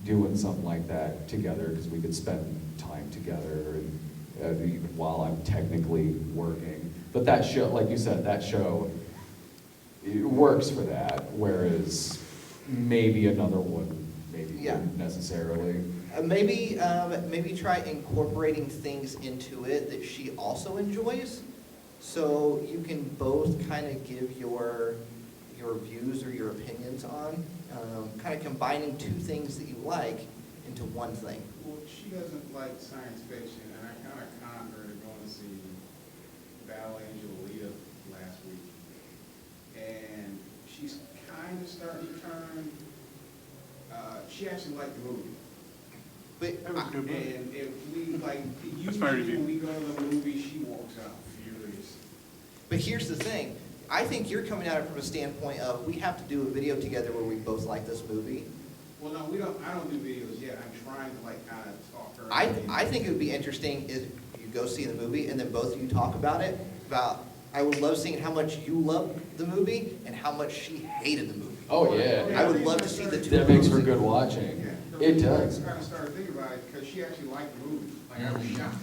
doing something like that together, because we could spend time together, and even while I'm technically working. But that show, like you said, that show, it works for that, whereas maybe another one maybe Yeah. wouldn't necessarily. Maybe try incorporating things into it that she also enjoys, so you can both kind of give your views or your opinions on, kind of combining two things that you like into one thing. Well, she doesn't like science fiction, and I kind of conned her to go and see Battle Angel Alita last week. And she's kind of starting to turn, she actually liked the movie. But That was a good movie. And if we, That's my usually review. when we go to the movie, she walks out furious. But here's the thing, I think you're coming at it from a standpoint of, we have to do a video together where we both like this movie. Well, no, I don't do videos yet. I'm trying to kind of talk her. I think it would be interesting if you go see the movie and then both of you talk about it, I would love seeing how much you loved the movie and how much she hated the movie. Oh yeah, I would love to see the two. that makes for good watching. Yeah. The It does. I kind of started thinking about it, because she actually liked the movie, like I was shocked.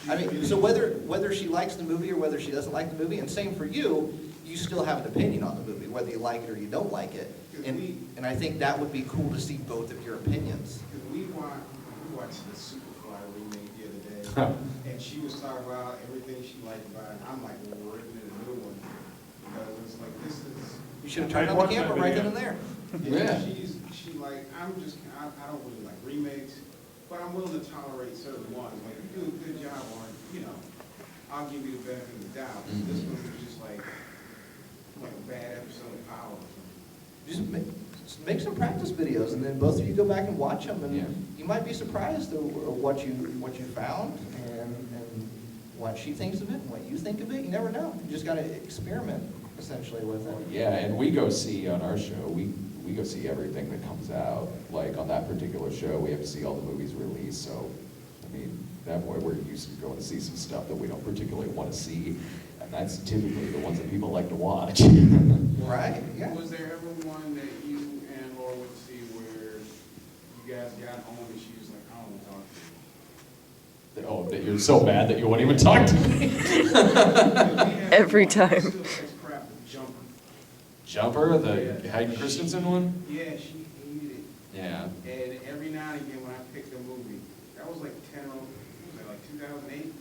I mean, so whether she likes the movie or whether she doesn't like the movie, and same for you, you still have an opinion on the movie, whether you like it or you don't like it. And I think that would be cool to see both of your opinions. Because we watched the Superfly remake the other day, and she was talking about everything she liked about it, and I'm like, well, we're in a new one. Because it's like, this is. You should have turned on the camera right then and there. Yeah. She like, I don't really like remakes, but I'm willing to tolerate certain ones. Like, if you do a good job on, I'll give you the benefit of the doubt. This one was just like a bad episode of Power or something. Just make some practice videos, and then both of you go back and watch them, and Yeah. you might be surprised at what you found, and what she thinks of it, and what you think of it. You never know. You just got to experiment, essentially, with it. Yeah, and we go see on our show, we go see everything that comes out. Like on that particular show, we have to see all the movies released, so, I mean, that way we're used to going to see some stuff that we don't particularly want to see, and that's typically the ones that people like to watch. Right? Yeah. Was there ever one that you and Laura would see where you guys got home and she was like, I don't want to talk to you? Oh, that you're so mad that you won't even talk to me. Every time. Still takes crap with Jumper. Jumper, the Hayden Christensen one? Yeah, she hated it. Yeah. And every now and again when I picked a movie, that was like 2008?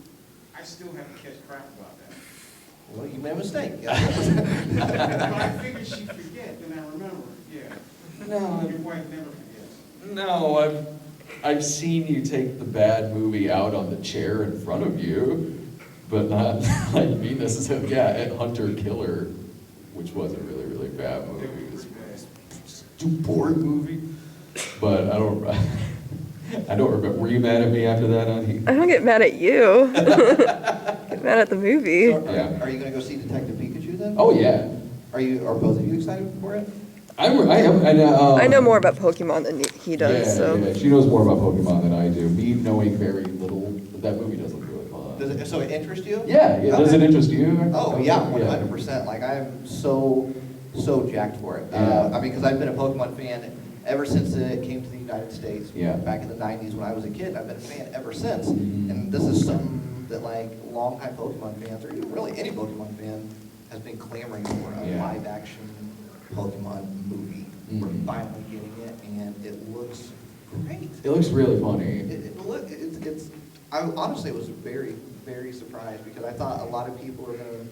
I still have to catch crap about that. Well, you made a mistake. But I figured she'd forget, then I remember, yeah. No, Your wife never forgets. no, I've seen you take the bad movie out on the chair in front of you, but not like me necessarily. Yeah, Hunter Killer, which was a really, really bad movie. It was a too boring movie. But I don't remember. Were you mad at me after that, honey? I don't get mad at you. Get mad at the movie. So Yeah. are you going to go see Detective Pikachu then? Oh yeah. Are both of you excited for it? I know. I know more about Pokemon than he does, Yeah, so. yeah, she knows more about Pokemon than I do. Me knowing very little, but that movie does look really fun. So it interests you? Yeah, does it interest you? Oh, yeah, 100%. Like, I am so jacked for it. Yeah. I mean, because I've been a Pokemon fan ever since it came to the United States. Yeah. Back in the 90s when I was a kid, and I've been a fan ever since. Mhm. And this is something that, like, longtime Pokemon fans, or even really any Pokemon fan, has been clamoring for, a Yeah. live-action Pokemon movie. We're Mhm. finally getting it, and it looks great. It looks really funny. I honestly was very, very surprised, because I thought a lot of people were gonna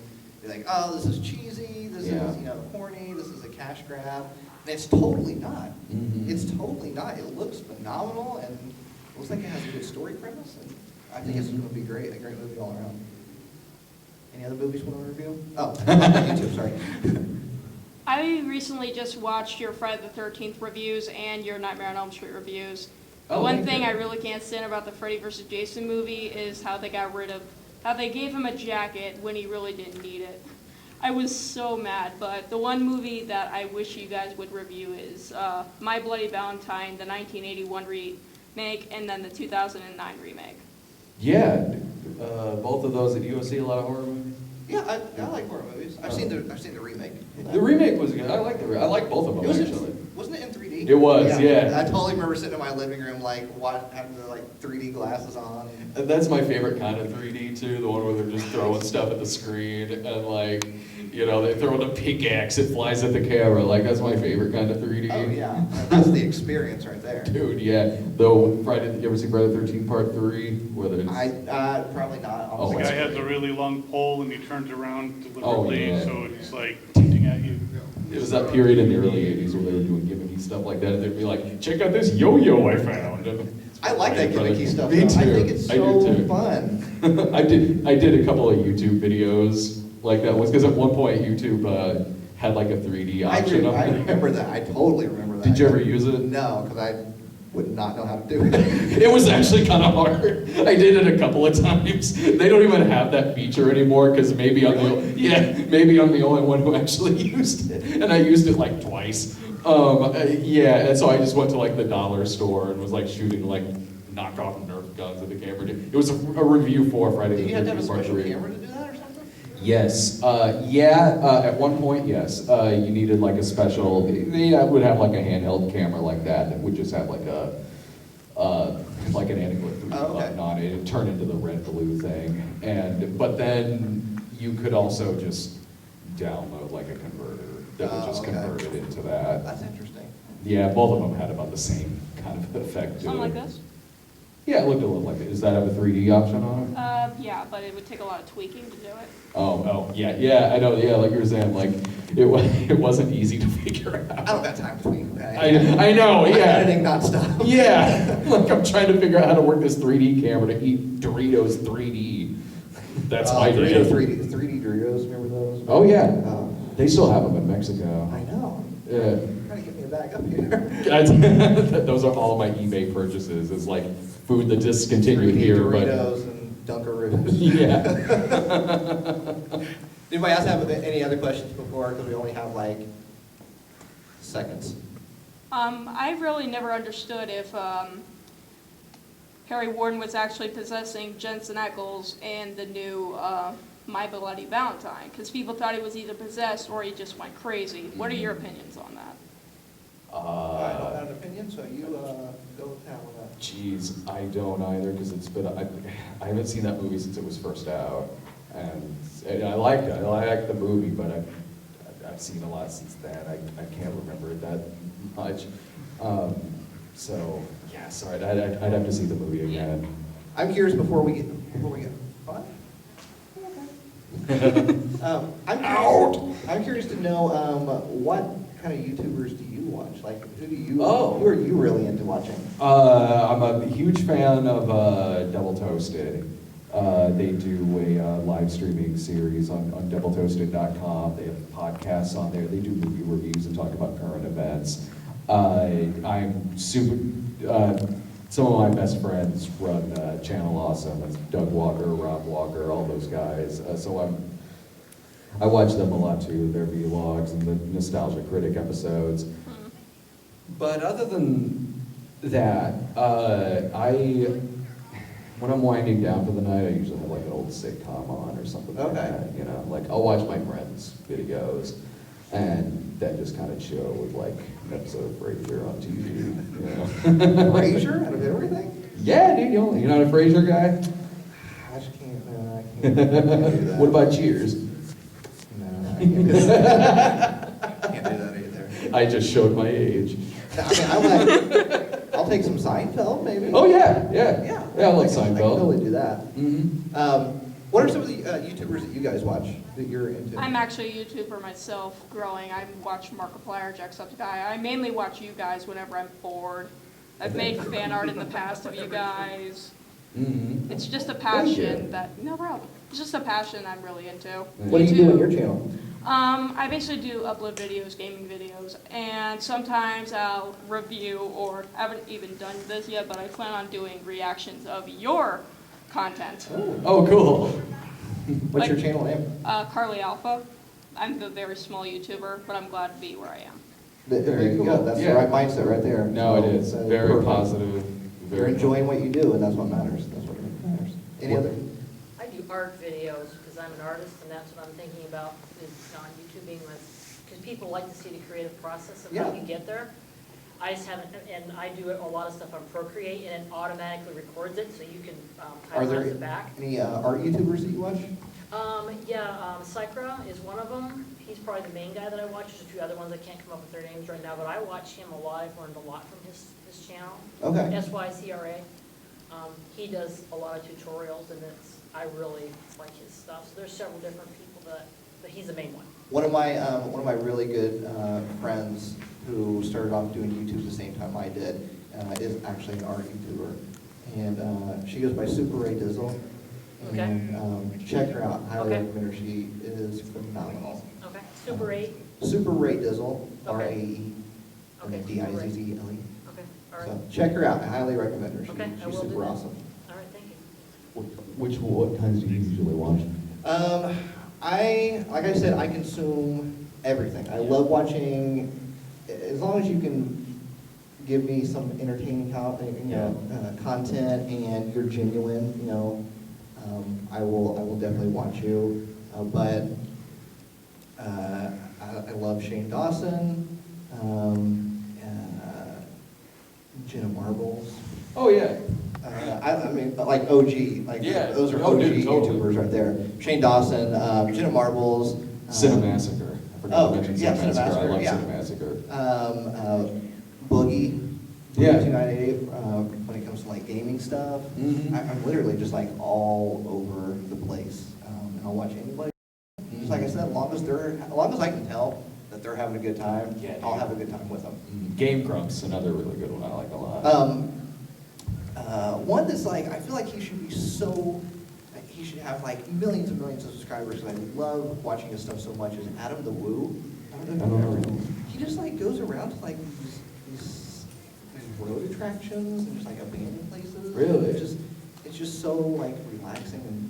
be like, oh, this is cheesy, this Yeah. is, corny, this is a cash grab. And it's totally not. Mhm. It's totally not. It looks phenomenal, and it looks like it has a good story premise, and I think it's gonna be a great movie all around. Any other movies you wanna review? Oh, YouTube, sorry. I recently just watched your Friday the 13th reviews and your Nightmare on Elm Street reviews. The one thank thing you. I really can't stand about the Freddy vs. Jason movie is how they gave him a jacket when he really didn't need it. I was so mad, but the one movie that I wish you guys would review is My Bloody Valentine, the 1981 remake, and then the 2009 remake. Yeah, both of those. Did you go see a lot of horror movies? Yeah, I like horror movies. I've seen the remake. The remake was good. I like both of them, It was actually. Wasn't it in 3D? It was, yeah. I totally remember sitting in my living room, like, having the 3D glasses on. And that's my favorite kind of 3D too, the one where they're just throwing stuff at the screen and like, they throw the pickaxe, it flies at the camera. Like, that's my favorite kind of 3D. Oh, yeah. That's the experience right there. Dude, yeah. Though, you ever see Friday the 13th Part 3? Whether it's... Probably not. Oh, The honestly. guy has a really long pole and he turns around deliberately, yeah. so it's like pointing at you. It was that period in the early 80s where they were doing gimmicky stuff like that, and they'd be like, check out this yo-yo I found. I like that gimmicky stuff. Me though. too. I think it's I do so too. fun. I did a couple of YouTube videos like that once, because at one point YouTube had like a 3D option. I remember that. I totally remember that. Did you ever use it? No, because I would not know how to do it. It was actually kind of hard. I did it a couple of times. They don't even have that feature anymore, because maybe I'm the only one who actually used it, and I used it like twice. And so I just went to like the dollar store and was like shooting like knockoff Nerf guns at the camera. It was a review for Friday Did the you have to have a 13th Part special 3. camera to do that or something? Yes, at one point, yes. You needed like a special, they would have like a handheld camera like that would just have like like an anti-glare 3D Oh, okay. button on it. It'd turn into the red blue thing. But then you could also just download like a converter that would just Oh, okay. convert it into that. That's interesting. Yeah, both of them had about the same kind of effect to Something like it. this? Yeah, it looked a little like it. Does that have a 3D option on it? Yeah, but it would take a lot of tweaking to do it. Yeah, I know, yeah, like you were saying, like, it wasn't easy to figure I out. don't got time to tweak, okay? I know, I'm yeah. editing nonstop. Yeah, like I'm trying to figure out how to work this 3D camera to eat Doritos 3D. That's my Doritos day. 3D Doritos, remember those? Oh, yeah, Oh, they still have them in Mexico. I know. Yeah. Trying to get me back up here. Those are all my eBay purchases, is like food that discontinued 3D here, but. Doritos and Dunkaroos. Yeah. Anybody else have any other questions before, because we only have like seconds? I really never understood if Harry Warden was actually possessing Jensen Ackles in the new My Bloody Valentine, because people thought he was either possessed or he just went crazy. What are your opinions on that? I don't have an opinion, so you go with town with that. Geez, I don't either, because it's been, I haven't seen that movie since it was first out. And I liked it, I liked the movie, but I've seen a lot since then. I can't remember it that much. So, yeah, sorry, I'd have to see the movie again. I'm curious before we get what? I'm curious to know what kind of YouTubers do you watch? Like, who are you really into watching? I'm a huge fan of Double Toasted. They do a live streaming series on doubletoasted.com. They have podcasts on there. They do movie reviews and talk about current events. I'm super. Some of my best friends run Channel Awesome. That's Doug Walker, Rob Walker, all those guys. So I watch them a lot too. Their vlogs and the Nostalgia Critic episodes. But other than that, when I'm winding down for the night, I usually have like an old sitcom on or something like that. You know, like I'll watch my friends' videos and then just kind of chill with like an episode of Frasier on TV. You know? Frasier out of everything? Yeah, dude, you're not a Frasier guy? I just can't. No, I can't do that. What about Cheers? No, I can't do that. Can't do that either. I just showed my age. I mean, I'll take some Seinfeld, maybe. Oh yeah. I like I Seinfeld. can totally do that. Mm-hmm. What are some of the YouTubers that you guys watch that you're into? I'm actually a YouTuber myself, growing. I watch Markiplier, Jacksepticeye. I mainly watch you guys whenever I'm bored. I've made fan art in the past of you guys. Mm-hmm. It's just a Thank passion you. no problem. It's just a passion I'm really into. What do you do on your channel? I basically do upload videos, gaming videos, and sometimes I'll review, or I haven't even done this yet, but I plan on doing reactions of your content. Oh, cool. What's your Like- channel name? Carly Alpha. I'm a very small YouTuber, but I'm glad to be where I am. There you go. That's Yeah. the right mindset right there. No, it is So, very perfect. positive. You're enjoying what you do, and that's what matters. That's what matters. Any other? I do art videos because I'm an artist, and that's what I'm thinking about is on YouTubing, because people like to see the creative process of how Yeah. you get there. I just haven't, and I do a lot of stuff on Procreate, and it automatically records it, so you can Are there timelapse it back. any art YouTubers that you watch? Sycra is one of them. He's probably the main guy that I watch. There's a few other ones I can't come up with their names right now, but I watch him a lot. I've learned a lot from his channel. Okay. SYCRA. He does a lot of tutorials, and I really like his stuff. So there's several different people but he's the main one. One of my really good friends who started off doing YouTube the same time I did is actually an art YouTuber, and she goes by Super Ray Dizzle. Okay. And check her out. Highly Okay. recommend her. She is phenomenal. Okay. Super 8. Super Ray Dizzle, Okay. R-A-E, Okay. and D-I-Z-Z-L-E. Okay. All right. So check her out. I highly recommend her. Okay, I She's will do super that. awesome. All right. Thank you. What kinds do you usually watch? Like I said, I consume everything. I love watching, as long as you can give me some entertaining content and you're genuine, I will definitely watch you. But I love Shane Dawson, Jenna Marbles. Oh, yeah. I mean, like OG, like Yeah. those are Oh, OG dude, totally. YouTubers right there. Shane Dawson, Jenna Marbles. Cinemassacre. I forgot to mention yeah, Cinemassacre. I love Cinemassacre, Cinemassacre. Boogie. Yeah. 298, when it comes to like gaming stuff. Mhm. I'm literally just like all over the place, and I'll watch anybody. Just like I said, as long as I can tell that they're having a good time, Yeah, I'll dude. have a good time with them. Game Grumps, another really good one I like a lot. One that's like, I feel like he should be he should have like millions and millions of subscribers, and I love watching his stuff so much, is Adam the Woo. I don't know if you've ever, he just like goes around to like these road attractions and just like abandoned places. Really? It's just so like relaxing and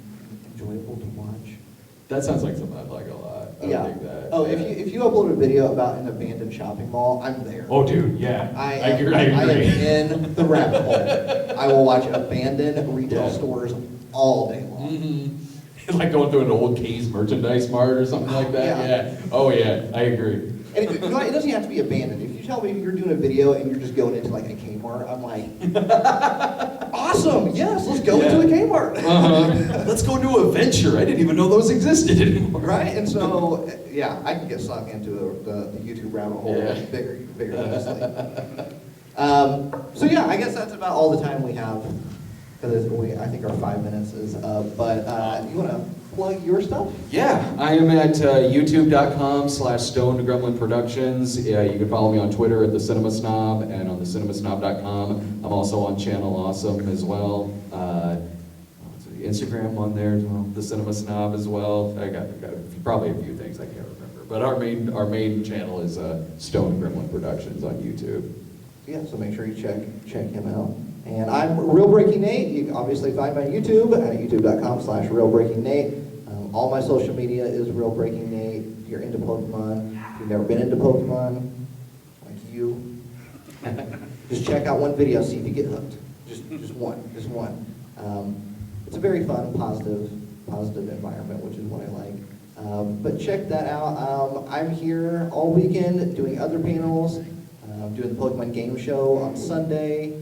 enjoyable to watch. That sounds like something I'd like a lot. I Yeah. would dig that. Oh, yeah. if you upload a video about an abandoned shopping mall, I'm there. Oh, dude, yeah. I agree. am in the rabbit hole. I will watch abandoned retail Yeah. stores all day long. Mm-hmm. Like going through an old K's merchandise mart or something like that. Yeah. Yeah. Oh, yeah. I agree. And you know, it doesn't have to be abandoned. If you tell me you're doing a video and you're just going into like a Kmart, I'm like, awesome, yes, let's go into a Kmart. Let's go do a venture. I didn't even know those existed anymore. Right? And so, yeah, I can get sunk into the YouTube rabbit hole Yeah. very easily. So yeah, I guess that's about all the time we have. Because I think our 5 minutes is up. But you want to plug your stuff? Yeah, I am at youtube.com/stonedgremlin productions. You can follow me on Twitter at the Cinema Snob and on the cinemasnob.com. I'm also on Channel Awesome as well. Instagram on there as well, the Cinema Snob as well. I got probably a few things I can't remember. But our main channel is Stone Gremlin Productions on YouTube. Yeah, so make sure you check him out. And I'm RealBreakingNate. You can obviously find me on YouTube at youtube.com/RealBreakingNate. All my social media is RealBreakingNate. If you're into Pokemon, if you've never been into Pokemon, like you, just check out one video, see if you get hooked. Just one. It's a very fun, positive environment, which is what I like. But check that out. I'm here all weekend doing other panels. Doing the Pokemon game show on Sunday,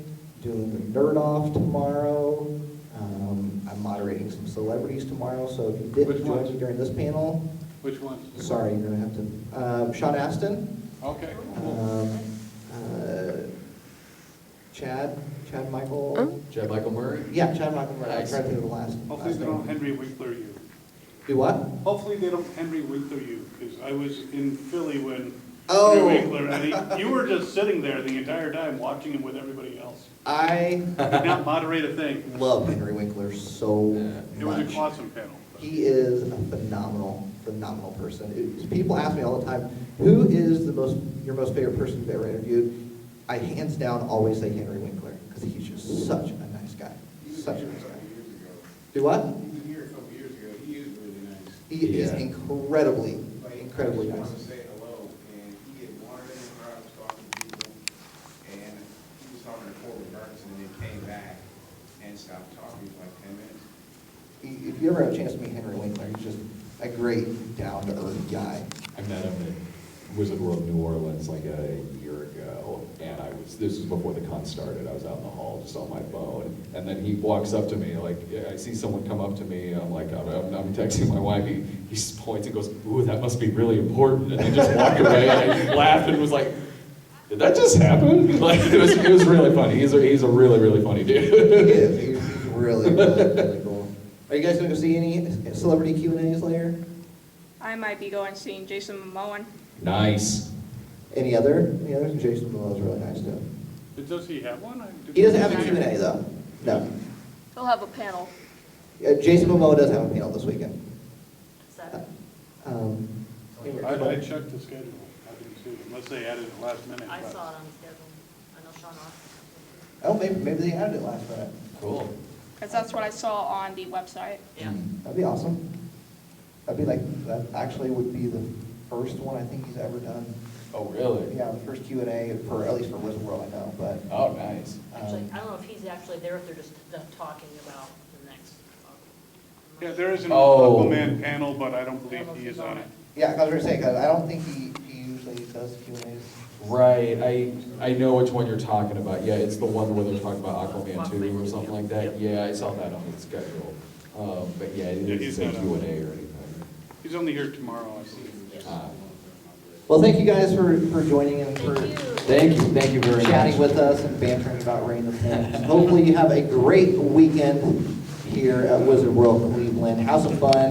doing the Nerd Off tomorrow. I'm moderating some celebrities tomorrow, so if you didn't Which join ones? me during this panel, Which ones? sorry, you're gonna have to. Sean Astin, Okay. Chad Michael. Oh. Chad Michael Murray? Yeah, Chad Michael. I Nice. tried to think of the last Hopefully they don't name. Henry Winkler you. Do what? Hopefully they don't Henry Winkler you, because I was in Philly when Oh. Henry Winkler, and you were just sitting there the entire time watching him with everybody else. I Did not moderate a thing. love Henry Winkler so It was much. an awesome panel. He is a phenomenal person. People ask me all the time, who is your most favorite person you've ever interviewed? I hands down always say Henry Winkler, because he's just such a nice guy. Such a nice guy. Years ago. Do what? He was here a couple years ago. He is really nice. He is Yeah. incredibly I just nice. wanted to say hello, and he had wandered in the crowd, was talking to people, and he was talking to Corbin Burns, and then came back and stopped talking for like 10 minutes. If you ever have a chance to meet Henry Winkler, he's just a great, down-to-earth guy. I met him at Wizard World New Orleans like a year ago, and this was before the con started. I was out in the hall just on my phone, and then he walks up to me, like, I see someone come up to me, I'm like, I'm texting my wife, he points and goes, ooh, that must be really important, and then just walked away, and I laughed and was like, did that just happen? Like, it was really funny. He's a really, really funny dude. He is. He's really cool. Are you guys going to go see any celebrity Q&As later? I might be going seeing Jason Momoa. Nice. Any others? Jason Momoa is really nice too. Does he have one? He doesn't have a Q&A though. No. He'll have a panel. Jason Momoa does have a panel this weekend. Saturday. I checked the schedule. I didn't see it, unless they added it last minute. I but- saw it on the schedule. I know Sean Austin. Oh, maybe they added it last minute. Cool. Because that's what I saw on the website. Yeah. That'd be awesome. That actually would be the first one I think he's ever done. Oh, really? Yeah, the first Q&A at least for Wizard World, I know, but. Oh, nice. Actually, I don't know if he's actually there, if they're just talking about the next. I'm Yeah, there is an Oh. Aquaman panel, but I don't believe he is on it. Yeah, I was gonna say, 'cause I don't think he usually does Q&As. Right, I know which one you're talking about. Yeah, it's the one where they're talking about Aquaman 2 or something like that. Yeah, I saw that on the schedule. But yeah, it Yeah, didn't he's say not Q&A or on. anything. He's only here tomorrow, I believe. Well, thank you guys for joining and for Thank you very much. chatting with us and bantering about Rain the Pin. Hopefully you have a great weekend here at Wizard World Cleveland. Have some fun.